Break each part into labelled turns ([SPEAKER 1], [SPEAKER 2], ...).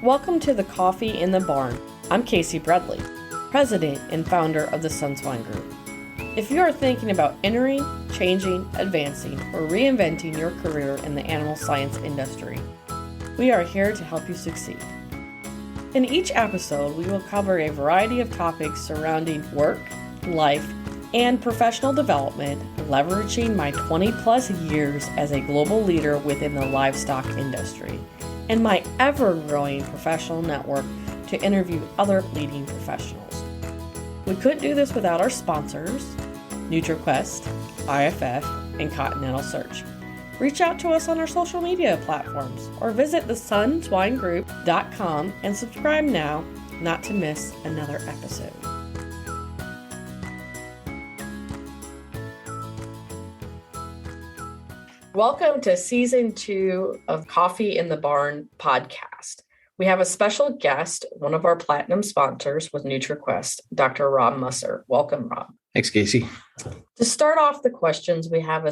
[SPEAKER 1] Welcome to the Coffee in the Barn. I'm Casey Bradley, President and founder of the Sun Swine Group. If you are thinking about entering, changing, advancing, or reinventing your career in the animal science industry, we are here to help you succeed. In each episode, we will cover a variety of topics surrounding work, life, and professional development, leveraging my 20-plus years as a global leader within the livestock industry and my ever-growing professional network to interview other leading professionals. We couldn't do this without our sponsors, NutriQuest, IFF, and Continental Search. Reach out to us on our social media platforms or visit thesunswinegroup.com and subscribe now not to miss another episode. Welcome to Season 2 of Coffee in the Barn podcast. We have a special guest, one of our platinum sponsors with NutriQuest, Dr. Rob Musser. Welcome, Rob.
[SPEAKER 2] Thanks, Casey.
[SPEAKER 1] To start off the questions, we have a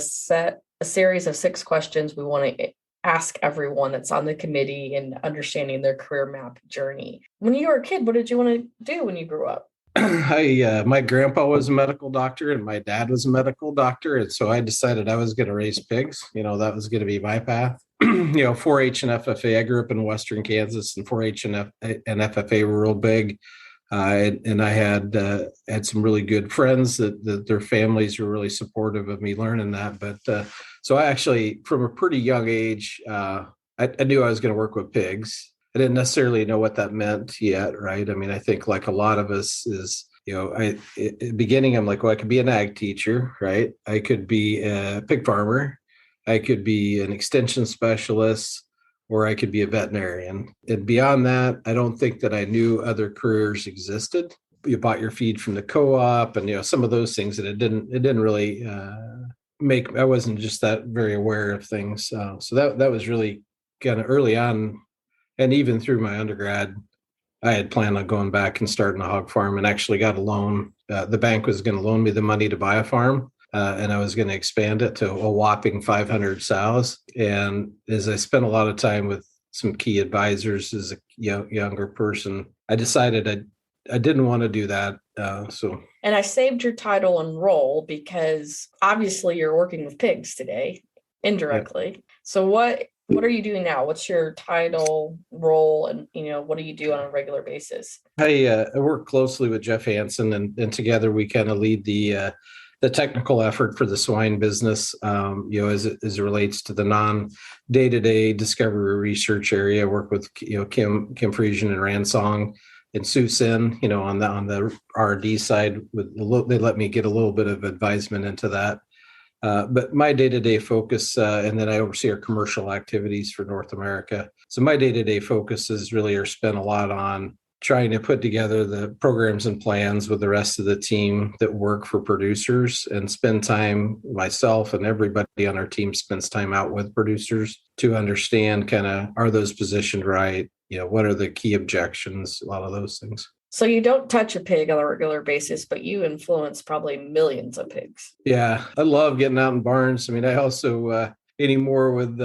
[SPEAKER 1] series of 6 questions we want to ask everyone that's on the committee and understanding their career map journey. When you were a kid, what did you want to do when you grew up?
[SPEAKER 2] My grandpa was a medical doctor and my dad was a medical doctor. And so I decided I was going to raise pigs. That was going to be my path. 4-H and FFA. I grew up in Western Kansas, and 4-H and FFA were real big. And I had some really good friends that their families were really supportive of me learning that. But so I actually, from a pretty young age, I knew I was going to work with pigs. I didn't necessarily know what that meant yet, right? I mean, I think like a lot of us is, at the beginning, I'm like, well, I could be an ag teacher, right? I could be a pig farmer. I could be an extension specialist, or I could be a veterinarian. And beyond that, I don't think that I knew other careers existed. You bought your feed from the co-op and, some of those things that it didn't really I wasn't just that very aware of things. So that was really kind of early on. And even through my undergrad, I had planned on going back and starting a hog farm, and actually got a loan. The bank was going to loan me the money to buy a farm, and I was going to expand it to a whopping 500 sows. And as I spent a lot of time with some key advisors as a younger person, I decided I didn't want to do that. And
[SPEAKER 1] I saved your title and role because obviously you're working with pigs today, indirectly. Yeah. So what are you doing now? What's your title, role, and what do you do on a regular basis?
[SPEAKER 2] I work closely with Jeff Hansen, and together we kind of lead the technical effort for the swine business. As it relates to the non-day-to-day discovery research area. I work with Kim Friesian and Ransong and Sue Sin, on the R&D side. They let me get a little bit of advisement into that. But my day-to-day focus, and then I oversee our commercial activities for North America. So my day-to-day focus is really spent a lot on trying to put together the programs and plans with the rest of the team that work for producers, and spend time, myself and everybody on our team spends time out with producers to understand kind of, are those positioned right? What are the key objections? A lot of those things.
[SPEAKER 1] So you don't touch a pig on a regular basis, but you influence probably millions of pigs.
[SPEAKER 2] Yeah, I love getting out in barns. I mean, I also, anymore with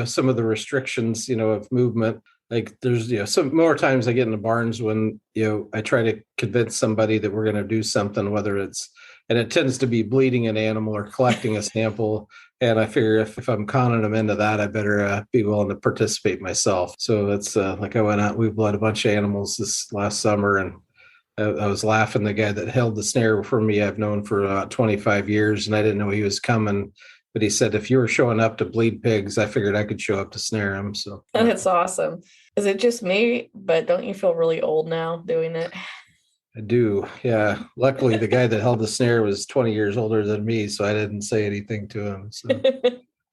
[SPEAKER 2] some of the restrictions, of movement, like there's, some more times I get in the barns when, I try to convince somebody that we're going to do something, whether and it tends to be bleeding an animal or collecting a sample. And I figure if I'm conning them into that, I better be willing to participate myself. So that's like I went out, we bled a bunch of animals this last summer, and I was laughing. The guy that held the snare for me, I've known for about 25 years, and I didn't know he was coming. But he said, if you were showing up to bleed pigs, I figured I could show up to snare them. So
[SPEAKER 1] that's awesome. Is it just me? But don't you feel really old now doing it?
[SPEAKER 2] I do. Yeah. Luckily, the guy that held the snare was 20 years older than me, so I didn't say anything to him. So.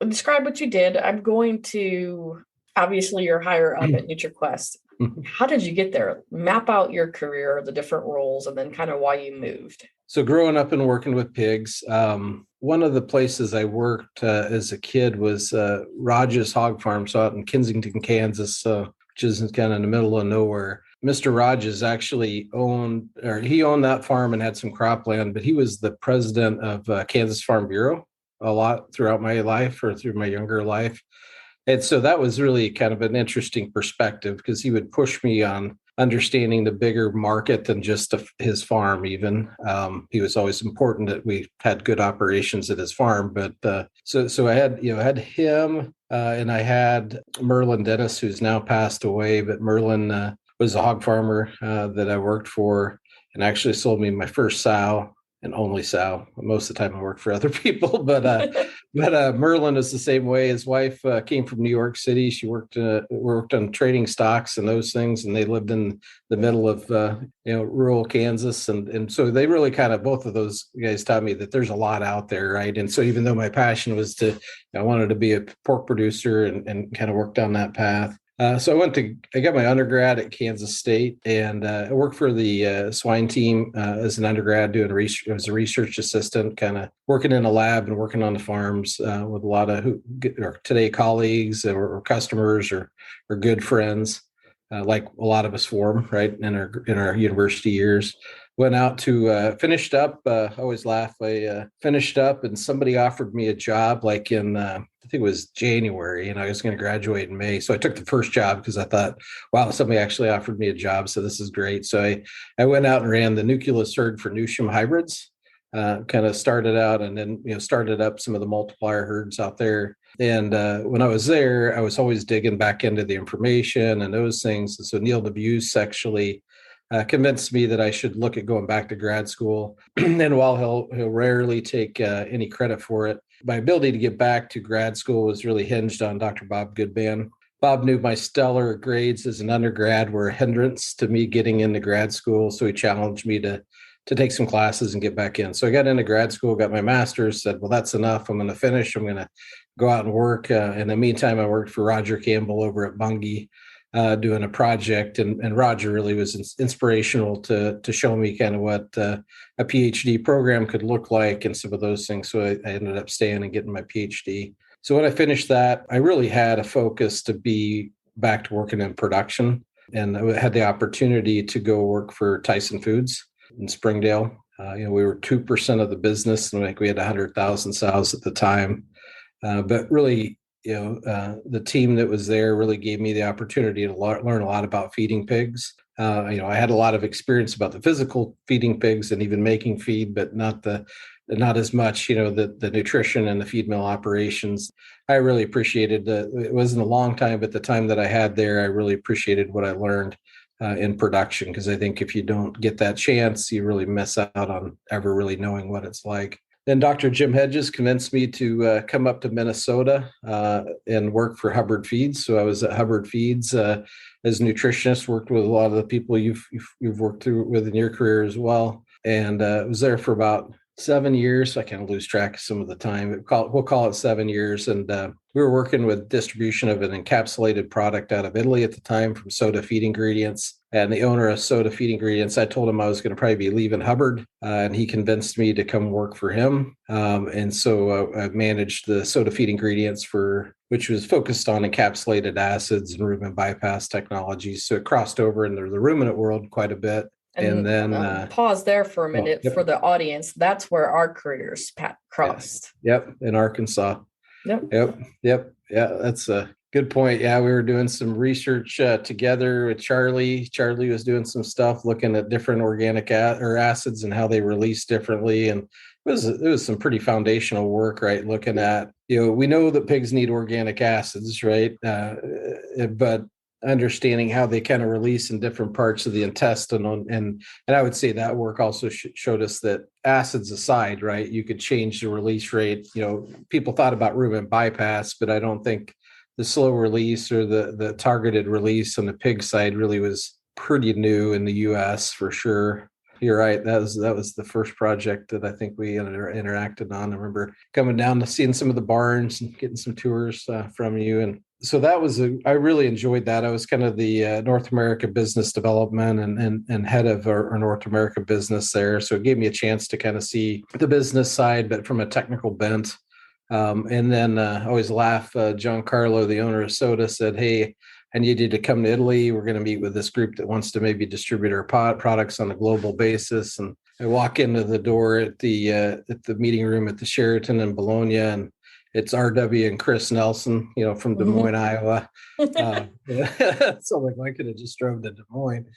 [SPEAKER 1] Describe what you did. I'm going to, obviously, you're higher up at NutriQuest. How did you get there? Map out your career, the different roles, and then kind of why you moved.
[SPEAKER 2] So growing up and working with pigs, one of the places I worked as a kid was Rogers Hog Farm, so out in Kensington, Kansas, which is kind of in the middle of nowhere. Mr. Rogers actually owned that farm and had some cropland, but he was the president of Kansas Farm Bureau a lot throughout my life, or through my younger life. And so that was really kind of an interesting perspective because he would push me on understanding the bigger market than just his farm. Even he was always important that we had good operations at his farm. But so I had him and I had Merlin Dennis, who's now passed away. But Merlin was a hog farmer that I worked for and actually sold me my first sow and only sow. Most of the time I worked for other people, but Merlin is the same way. His wife came from New York City. She worked on trading stocks and those things, and they lived in the middle of rural Kansas, and so they really kind of, both of those guys taught me that there's a lot out there, right? And so even though my passion was I wanted to be a pork producer and kind of worked down that path. So I got my undergrad at Kansas State, and I worked for the swine team as an undergrad doing research. I was a research assistant, kind of working in a lab and working on the farms with a lot of today colleagues or customers or good friends, like a lot of us form, right, in our university years. Went out to finished up. I always laugh. I finished up, and somebody offered me a job like in I think it was January, and I was going to graduate in May. So I took the first job because I thought, wow, somebody actually offered me a job, so this is great. So I went out and ran the nucleus herd for Newsham hybrids. Kind of started out, and then started up some of the multiplier herds out there. And when I was there, I was always digging back into the information and those things. And so Neil DeBuse actually convinced me that I should look at going back to grad school. And while he'll rarely take any credit for it, my ability to get back to grad school was really hinged on Dr. Bob Goodman. Bob knew my stellar grades as an undergrad were a hindrance to me getting into grad school, so he challenged me to take some classes and get back in. So I got into grad school, got my master's, said, well, that's enough. I'm going to finish. I'm going to go out and work. In the meantime, I worked for Roger Campbell over at Bunge, doing a project, and Roger really was inspirational to show me kind of what a PhD program could look like and some of those things. So I ended up staying and getting my PhD. So when I finished that, I really had a focus to be back to working in production, and I had the opportunity to go work for Tyson Foods in Springdale. We were 2% of the business, and we had 100,000 sows at the time. But really, the team that was there really gave me the opportunity to learn a lot about feeding pigs. I had a lot of experience about the physical feeding pigs and even making feed, but not as much, the nutrition and the feed mill operations. I really appreciated it wasn't a long time, but the time that I had there, I really appreciated what I learned in production, because I think if you don't get that chance, you really miss out on ever really knowing what it's like. Then Dr. Jim Hedges convinced me to come up to Minnesota and work for Hubbard Feeds. So I was at Hubbard Feeds as a nutritionist, worked with a lot of the people you've worked with in your career as well. And was there for about 7 years. I kind of lose track of some of the time. We'll call it 7 years. And we were working with distribution of an encapsulated product out of Italy at the time from Soda Feed Ingredients. And the owner of Soda Feed Ingredients, I told him I was going to probably be leaving Hubbard, and he convinced me to come work for him. And so I managed the Soda Feed Ingredients which was focused on encapsulated acids and rumen bypass technologies. So it crossed over into the ruminant world quite a bit. And then
[SPEAKER 1] pause there for a minute for the audience. That's where our careers crossed.
[SPEAKER 2] Yep, in Arkansas.
[SPEAKER 1] Yep.
[SPEAKER 2] Yeah, that's a good point. Yeah, we were doing some research together with Charlie. Charlie was doing some stuff looking at different organic acids and how they release differently. And it was some pretty foundational work, right? Looking at, we know that pigs need organic acids, right? But understanding how they kind of release in different parts of the intestine. And I would say that work also showed us that acids aside, right, you could change the release rate. People thought about rumen bypass, but I don't think the slow release or the targeted release on the pig side really was pretty new in the US for sure. You're right. That was the first project that I think we interacted on. I remember coming down to seeing some of the barns and getting some tours from you. And so I really enjoyed that. I was kind of the North America business development and head of our North America business there. So it gave me a chance to kind of see the business side, but from a technical bent. And then I always laugh. John Carlo, the owner of Soda, said, "Hey, I need you to come to Italy. We're going to meet with this group that wants to maybe distribute our products on a global basis." And I walk into the door at the meeting room at the Sheraton in Bologna, and It's RW and Chris Nelson, from Des Moines, Iowa. So like I could have just drove to Des Moines,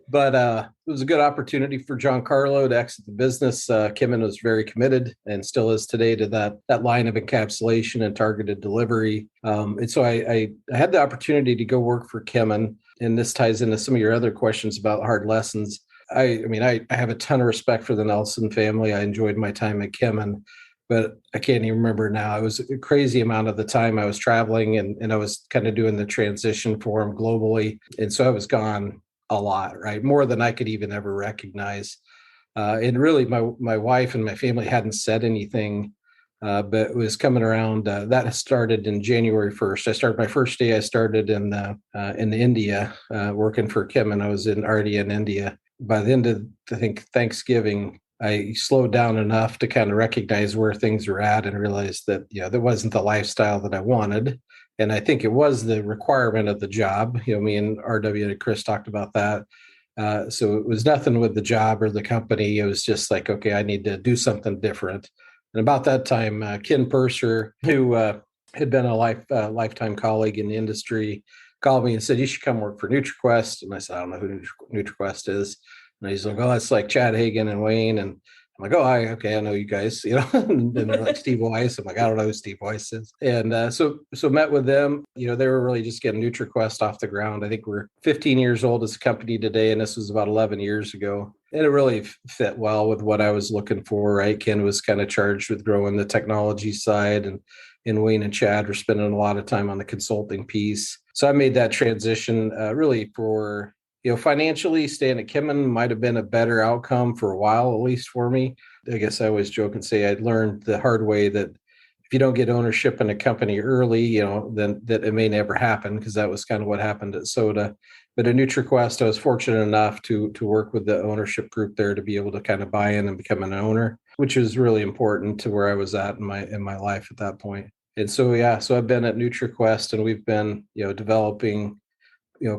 [SPEAKER 2] but it was a good opportunity for John Carlo to exit the business. Kemin was very committed and still is today to that line of encapsulation and targeted delivery. And so I had the opportunity to go work for Kemin, and this ties into some of your other questions about hard lessons. I have a ton of respect for the Nelson family. I enjoyed my time at Kemin, but I can't even remember now. It was a crazy amount of the time I was traveling and I was kind of doing the transition for them globally. And so I was gone a lot, right? More than I could even ever recognize. And really my wife and my family hadn't said anything, but it was coming around. That started in January 1st. My first day I started in India, working for Kemin. I was already in India. By the end of, I think, Thanksgiving, I slowed down enough to kind of recognize where things were at and realize that, that wasn't the lifestyle that I wanted. And I think it was the requirement of the job. Me and RW and Chris talked about that. So it was nothing with the job or the company. It was just like, okay, I need to do something different. And about that time, Ken Purser, who had been a lifetime colleague in the industry, called me and said, you should come work for NutriQuest. And I said, I don't know who NutriQuest is. And he's like, oh, that's like Chad Hagan and Wayne. And I'm like, oh, I know you guys, and they're like Steve Weiss. I'm like, I don't know who Steve Weiss is. And so met with them. They were really just getting NutriQuest off the ground. I think we're 15 years old as a company today, and this was about 11 years ago. And it really fit well with what I was looking for, right? Ken was kind of charged with growing the technology side, and Wayne and Chad were spending a lot of time on the consulting piece. So I made that transition really for, financially staying at Kemin might have been a better outcome for a while, at least for me. I guess I always joke and say I'd learned the hard way that if you don't get ownership in a company early, then that it may never happen, because that was kind of what happened at Soda. But at NutriQuest, I was fortunate enough to work with the ownership group there to be able to kind of buy in and become an owner, which was really important to where I was at in my life at that point. And so I've been at NutriQuest, and we've been developing,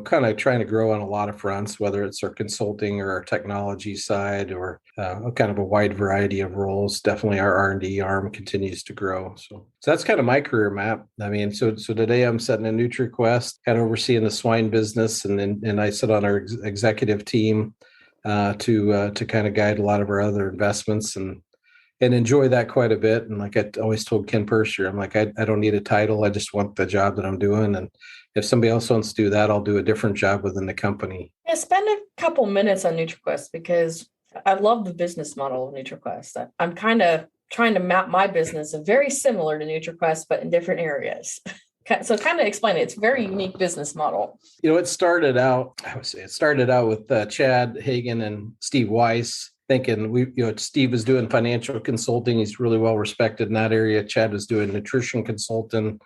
[SPEAKER 2] kind of trying to grow on a lot of fronts, whether it's our consulting or our technology side, or kind of a wide variety of roles. Definitely our R&D arm continues to grow. So that's kind of my career map. So today I'm sitting in NutriQuest, kind of overseeing the swine business, and I sit on our executive team to kind of guide a lot of our other investments and enjoy that quite a bit. And like I always told Ken Purser, I'm like, I don't need a title. I just want the job that I'm doing. And if somebody else wants to do that, I'll do a different job within the company.
[SPEAKER 1] Yeah, spend a couple minutes on NutriQuest, because I love the business model of NutriQuest. I'm kind of trying to map my business very similar to NutriQuest, but in different areas. So kind of explain it. It's a very unique business model.
[SPEAKER 2] It started out with Chad Hagan and Steve Weiss, thinking Steve was doing financial consulting. He's really well respected in that area. Chad was doing nutrition consulting,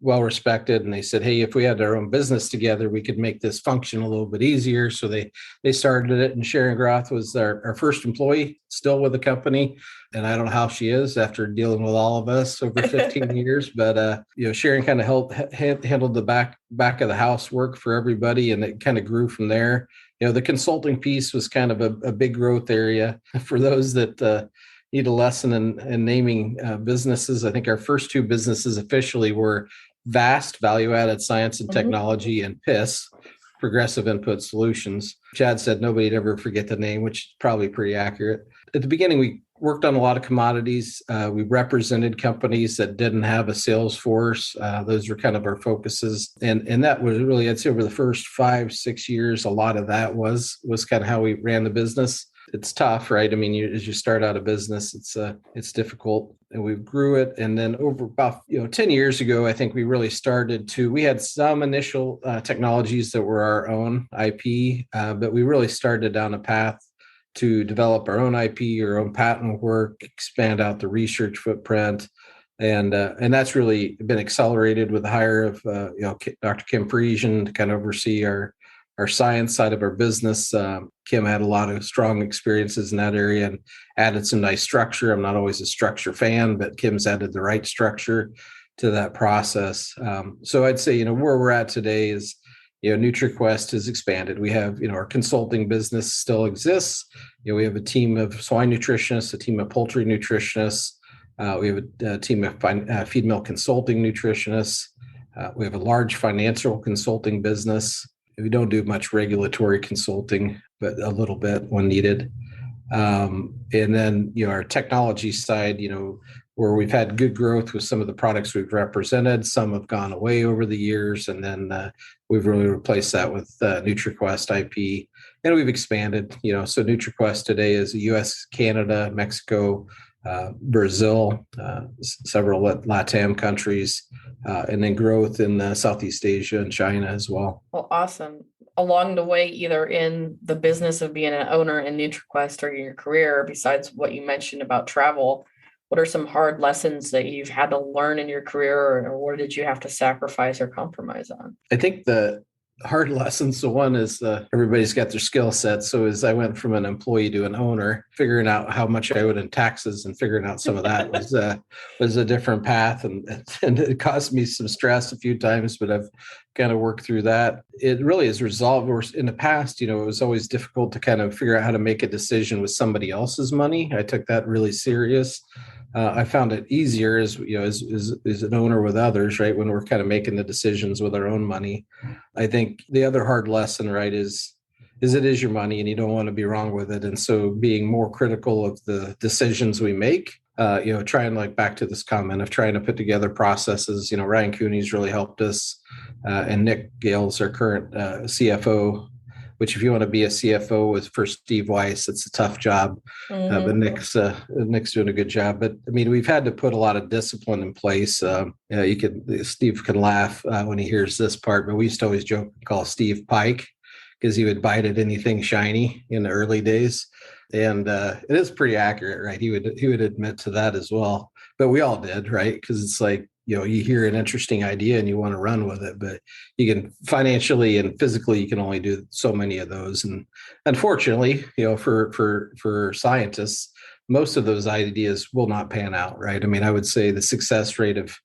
[SPEAKER 2] well respected. And they said, hey, if we had our own business together, we could make this function a little bit easier. So they started it, and Sharon Groth was our first employee, still with the company. And I don't know how she is after dealing with all of us over 15 years, but Sharon kind of handled the back of the house work for everybody, and it kind of grew from there. The consulting piece was kind of a big growth area for those that need a lesson in naming businesses. I think our first two businesses officially were VAST, Value Added Science and Technology, and PISS, Progressive Input Solutions. Chad said nobody'd ever forget the name, which is probably pretty accurate. At the beginning, we worked on a lot of commodities. We represented companies that didn't have a sales force. Those were kind of our focuses. And that was really, I'd say over the first 5-6 years, a lot of that was kind of how we ran the business. It's tough, right? As you start out a business, it's difficult, and we grew it. And then over about 10 years ago, I think we really we had some initial technologies that were our own IP, but we really started down a path to develop our own IP, our own patent work, expand out the research footprint. And that's really been accelerated with the hire of Dr. Kim Parisian to kind of oversee our science side of our business. Kim had a lot of strong experiences in that area and added some nice structure. I'm not always a structure fan, but Kim's added the right structure to that process. So I'd say, where we're at today is, NutriQuest has expanded. We have, our consulting business still exists. We have a team of swine nutritionists, a team of poultry nutritionists. We have a team of feed mill consulting nutritionists. We have a large financial consulting business. We don't do much regulatory consulting, but a little bit when needed. And then, our technology side, where we've had good growth with some of the products we've represented. Some have gone away over the years, and then we've really replaced that with NutriQuest IP, and we've expanded. So NutriQuest today is US, Canada, Mexico, Brazil, several LATAM countries, and then growth in Southeast Asia and China as well.
[SPEAKER 1] Well, awesome. Along the way, either in the business of being an owner in NutriQuest or in your career, besides what you mentioned about travel, what are some hard lessons that you've had to learn in your career, or what did you have to sacrifice or compromise on?
[SPEAKER 2] I think the hard lessons, so one is everybody's got their skill set. So as I went from an employee to an owner, figuring out how much I owed in taxes and figuring out some of that was a different path, and it caused me some stress a few times, but I've kind of worked through that. It really is resolved. In the past, it was always difficult to kind of figure out how to make a decision with somebody else's money. I took that really serious. I found it easier as an owner with others, right? When we're kind of making the decisions with our own money. I think the other hard lesson, right, is it is your money and you don't want to be wrong with it. And so being more critical of the decisions we make, trying, like, back to this comment of trying to put together processes. Ryan Cooney's really helped us, and Nick Gale's our current CFO, which, if you want to be a CFO for Steve Weiss, it's a tough job.
[SPEAKER 1] Mm-hmm.
[SPEAKER 2] But Nick's doing a good job. But I mean, we've had to put a lot of discipline in place. Steve can laugh when he hears this part, but we used to always joke and call Steve Pike because he would bite at anything shiny in the early days. And it is pretty accurate, right? He would admit to that as well. But we all did, right? Because it's like, you hear an interesting idea and you want to run with it, but you can financially and physically, you can only do so many of those. And unfortunately, for scientists, most of those ideas will not pan out, right? I mean, I would say the success rate of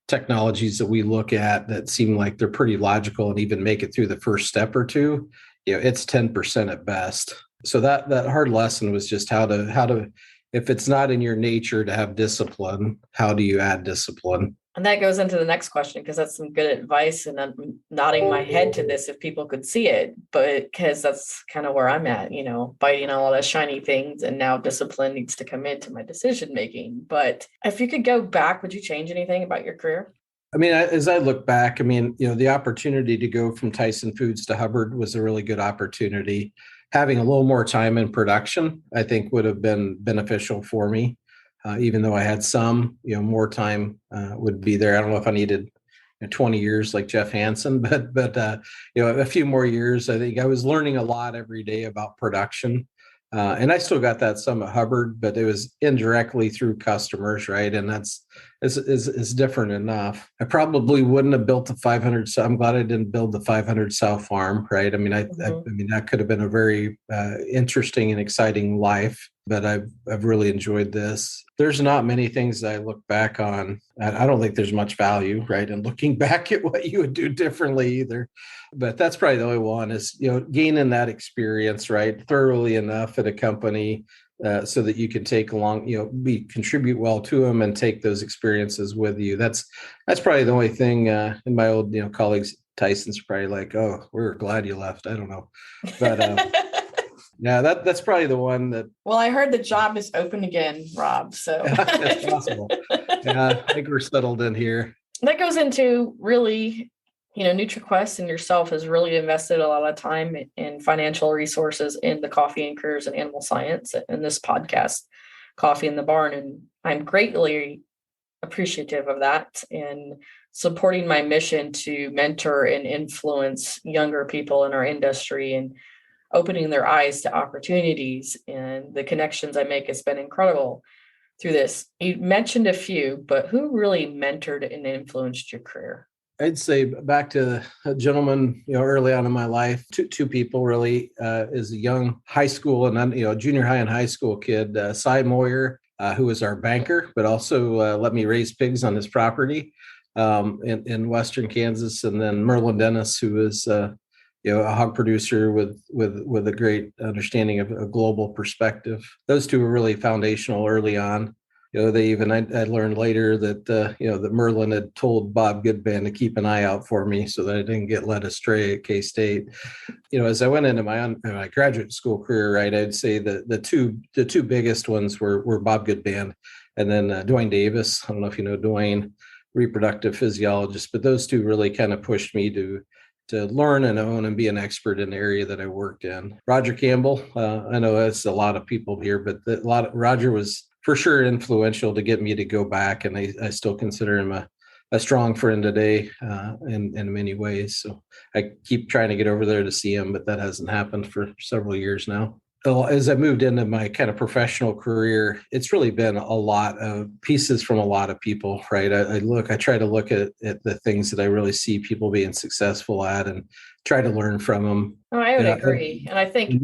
[SPEAKER 2] technologies that we look at that seem like they're pretty logical and even make it through the first step or two, it's 10% at best. So that hard lesson was just how to, if it's not in your nature to have discipline, how do you add discipline?
[SPEAKER 1] And that goes into the next question, because that's some good advice. And I'm nodding my head to this if people could see it, but because that's kind of where I'm at, biting on all the shiny things. And now discipline needs to come into my decision making. But if you could go back, would you change anything about your career?
[SPEAKER 2] I mean, as I look back, the opportunity to go from Tyson Foods to Hubbard was a really good opportunity. Having a little more time in production, I think, would have been beneficial for me. Even though I had some, more time would be there. I don't know if I needed 20 years like Jeff Hansen, but a few more years. I think I was learning a lot every day about production. And I still got that some at Hubbard, but it was indirectly through customers, right? And that's different enough. I probably wouldn't have built the 500. So I'm glad I didn't build the 500 sow farm, right? I mean, I mean, that could have been a very interesting and exciting life. But I've really enjoyed this. There's not many things that I look back on. I don't think there's much value, right, in looking back at what you would do differently either. But that's probably the only one is, gaining that experience, right, thoroughly enough at a company so that you can take along, contribute well to them and take those experiences with you. That's probably the only thing. And my old, colleagues, Tyson's probably like, oh, we're glad you left. I don't know, but. Yeah, that's probably the one that.
[SPEAKER 1] Well, I heard the job is open again, Rob. So
[SPEAKER 2] that's possible. Yeah, I think we're settled in here.
[SPEAKER 1] That goes into really, NutriQuest and yourself has really invested a lot of time in financial resources in the coffee and careers and animal science in this podcast, Coffee in the Barn. And I'm greatly appreciative of that and supporting my mission to mentor and influence younger people in our industry and opening their eyes to opportunities. And the connections I make has been incredible through this. You mentioned a few, but who really mentored and influenced your career?
[SPEAKER 2] I'd say back to a gentleman, early on in my life, two people really, as a young high school and then, junior high and high school kid, Cy Moyer, who was our banker, but also let me raise pigs on his property in Western Kansas. And then Merlin Dennis, who was a hog producer with a great understanding of a global perspective. Those two were really foundational early on. I learned later that that Merlin had told Bob Goodman to keep an eye out for me so that I didn't get led astray at K-State. As I went into my graduate school career, right, I'd say the two biggest ones were Bob Goodman and then Dwayne Davis. I don't know if you know Dwayne, reproductive physiologist, but those two really kind of pushed me to learn and own and be an expert in the area that I worked in. Roger Campbell, I know that's a lot of people here, but Roger was for sure influential to get me to go back, and I still consider him a strong friend today in many ways. So I keep trying to get over there to see him, but that hasn't happened for several years now. As I moved into my kind of professional career, it's really been a lot of pieces from a lot of people, right? I try to look at the things that I really see people being successful at and try to learn from them.
[SPEAKER 1] Oh, I would agree. And I think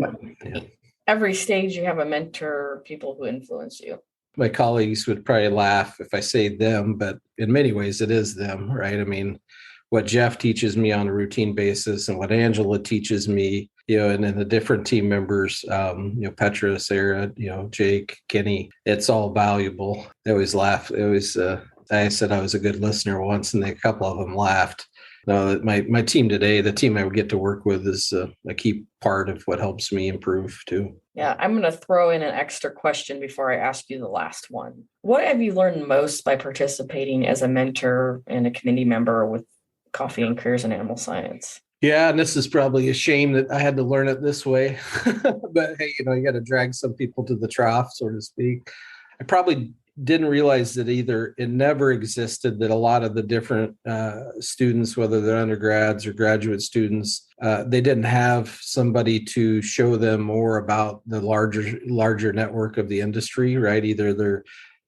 [SPEAKER 1] every stage you have a mentor, people who influence you.
[SPEAKER 2] My colleagues would probably laugh if I say them, but in many ways it is them, right? I mean, what Jeff teaches me on a routine basis and what Angela teaches me, and then the different team members, Petra, Sarah, Jake, Kenny, it's all valuable. They always laugh. I said I was a good listener once, and a couple of them laughed. No, my team today, the team I would get to work with, is a key part of what helps me improve too.
[SPEAKER 1] Yeah, I'm going to throw in an extra question before I ask you the last one. What have you learned most by participating as a mentor and a committee member with Coffee and Careers in Animal Science?
[SPEAKER 2] Yeah, and this is probably a shame that I had to learn it this way. But hey, you got to drag some people to the trough, so to speak. I probably didn't realize that either. It never existed that a lot of the different students, whether they're undergrads or graduate students, they didn't have somebody to show them more about the larger network of the industry, right? Either it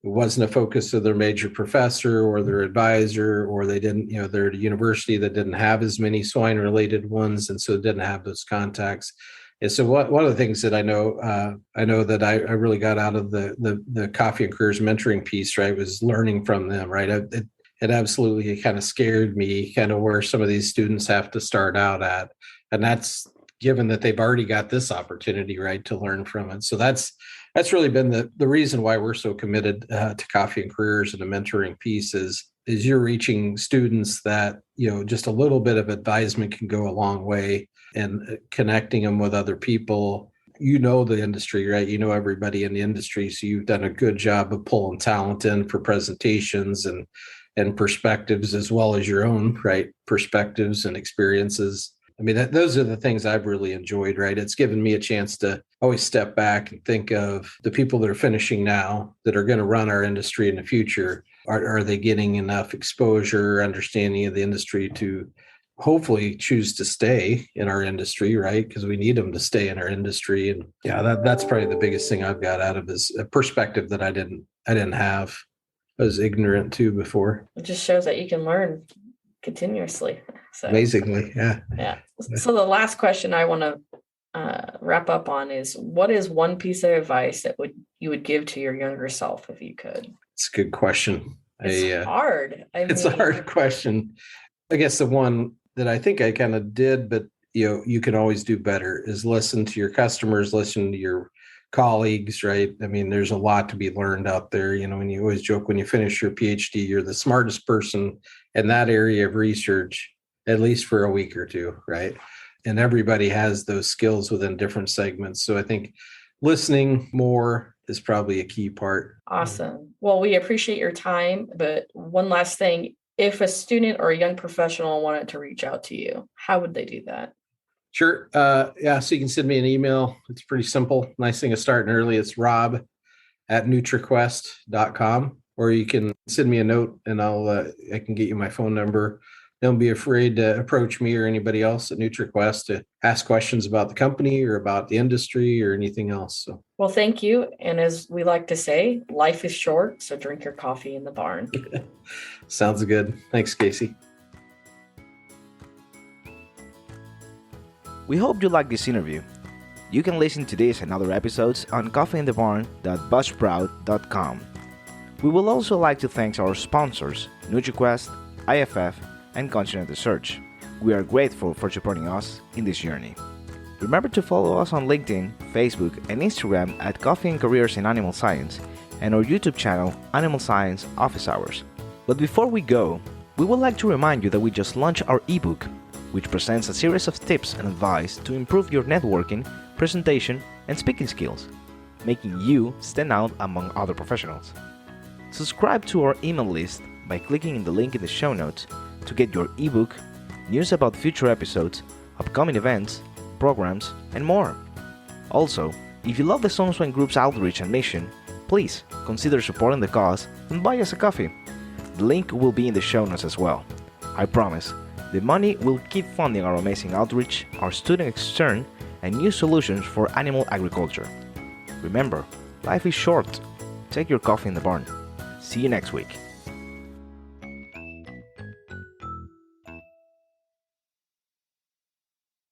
[SPEAKER 2] wasn't a focus of their major professor or their advisor, or they didn't, they're at a university that didn't have as many swine related ones. And so didn't have those contacts. And so one of the things that I know that I really got out of the Coffee and Careers mentoring piece, right, was learning from them, right? It absolutely kind of scared me, kind of where some of these students have to start out at. And that's given that they've already got this opportunity, right, to learn from it. So that's really been the reason why we're so committed to Coffee and Careers and the mentoring piece is you're reaching students that, just a little bit of advisement can go a long way, and connecting them with other people. The industry, right? Everybody in the industry. So you've done a good job of pulling talent in for presentations and perspectives, as well as your own, right, perspectives and experiences. I mean, those are the things I've really enjoyed, right? It's given me a chance to always step back and think of the people that are finishing now that are going to run our industry in the future. Are they getting enough exposure, understanding of the industry to hopefully choose to stay in our industry, right? Because we need them to stay in our industry. And yeah, that's probably the biggest thing I've got out of is a perspective that I didn't have. I was ignorant to before.
[SPEAKER 1] It just shows that you can learn continuously. So,
[SPEAKER 2] amazingly, yeah.
[SPEAKER 1] Yeah. So the last question I want to wrap up on is, what is one piece of advice that you would give to your younger self if you could?
[SPEAKER 2] It's a good question.
[SPEAKER 1] It's hard.
[SPEAKER 2] It's a hard question. I guess the one that I think I kind of did, but you can always do better, is listen to your customers, listen to your colleagues, right? I mean, there's a lot to be learned out there. When you always joke, when you finish your PhD, you're the smartest person in that area of research, at least for a week or two, right? And everybody has those skills within different segments. So I think listening more is probably a key part.
[SPEAKER 1] Awesome. Well, we appreciate your time, but one last thing. If a student or a young professional wanted to reach out to you, how would they do that?
[SPEAKER 2] Sure. So you can send me an email. It's pretty simple. Nice thing is starting early. It's rob@NutriQuest.com, or you can send me a note and I can get you my phone number. Don't be afraid to approach me or anybody else at NutriQuest to ask questions about the company or about the industry or anything else. So.
[SPEAKER 1] Well, thank you. And as we like to say, life is short, so drink your coffee in the barn.
[SPEAKER 2] Sounds good. Thanks, Casey.
[SPEAKER 3] We hope you liked this interview. You can listen to this and other episodes on coffeeinthebarn.buzzsprout.com. We would also like to thank our sponsors, NutriQuest, IFF, and Continental Search. We are grateful for supporting us in this journey. Remember to follow us on LinkedIn, Facebook, and Instagram at Coffee and Careers in Animal Science, and our YouTube channel, Animal Science Office Hours. But before we go, we would like to remind you that we just launched our ebook, which presents a series of tips and advice to improve your networking, presentation, and speaking skills, making you stand out among other professionals. Subscribe to our email list by clicking in the link in the show notes to get your ebook, news about future episodes, upcoming events, programs, and more. Also, if you love the Sunswine Group's outreach and mission, please consider supporting the cause and buy us a coffee. The link will be in the show notes as well. I promise, the money will keep funding our amazing outreach, our student extern, and new solutions for animal agriculture. Remember, life is short. Take your coffee in the barn. See you next week.